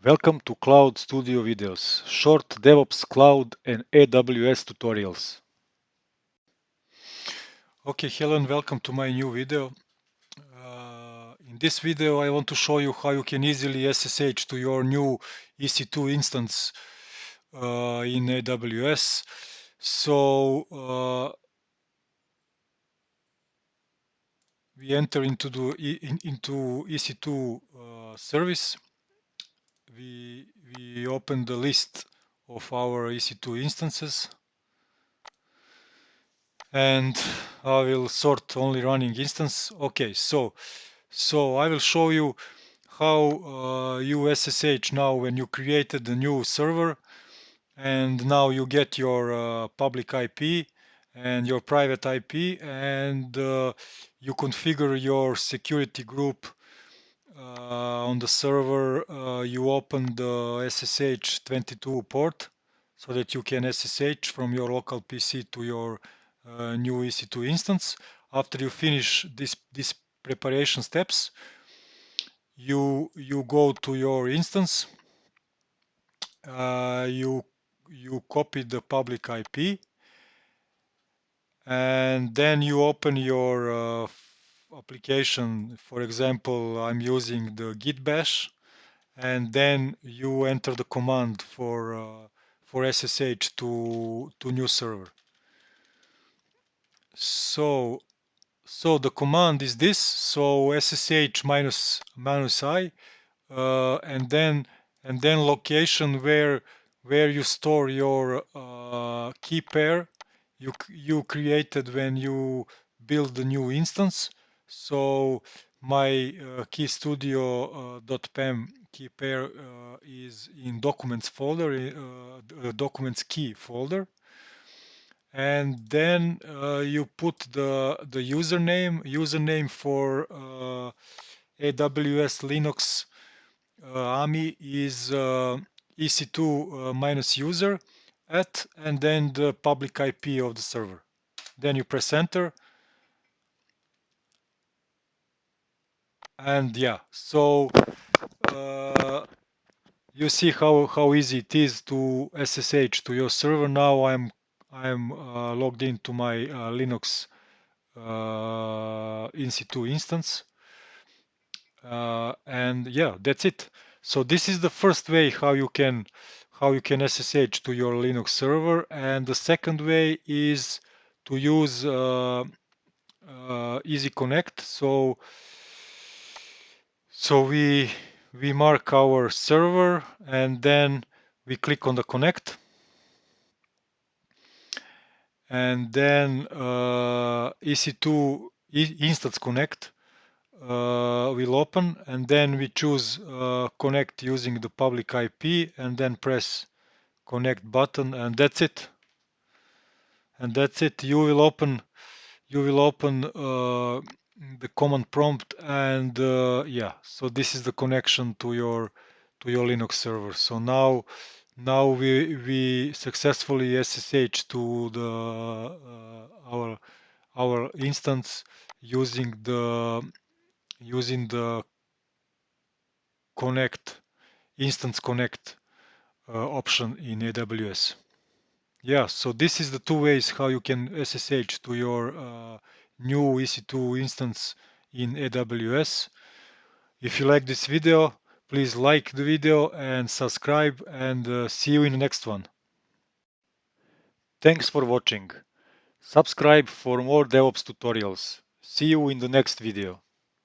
Welcome to Cloud Studio videos, short DevOps, Cloud and AWS tutorials. Okay, hello and welcome to my new video. In this video I want to show you how you can easily SSH to your new EC2 instance in AWS. So we enter into into EC2 service. We open the list of our EC2 instances. And I will sort only running instance. Okay, so I will show you how you SSH now when you created the new server, and now you get your public IP and your private IP, and you configure your security group on the server. You open the SSH 22 port so that you can SSH from your local PC to your new EC2 instance. After you finish this preparation steps, you go to your instance, you copy the public IP, and then you open your application. For example, I'm using the git bash, and then you enter the command for SSH to new server. So the command is this. So SSH minus I, and then location where you store your key pair you created when you build the new instance. So my key studio .pem key pair is in documents folder, documents key folder, and then you put the username for AWS Linux AMI is EC2 minus user at, and then the public IP of the server. Then you press enter, and yeah, so you see how easy it is to SSH to your server. Now I'm logged into my Linux EC2 instance, and yeah, that's it. So this is the first way how you can SSH to your Linux server, and the second way is to use Easy Connect. So we mark our server, and then we click on the connect, and then EC2 Instance Connect will open, and then we choose connect using the public IP, and then press connect button, and that's it. You will open the command prompt, and yeah, so this is the connection to your Linux server. So now we successfully SSH to the our instance using the connect instance connect option in AWS. Yeah, so this is the two ways how you can SSH to your new EC2 instance in AWS. If you like this video, please like the video and subscribe, and see you in the next one. Thanks for watching. Subscribe for more DevOps tutorials. See you in the next video.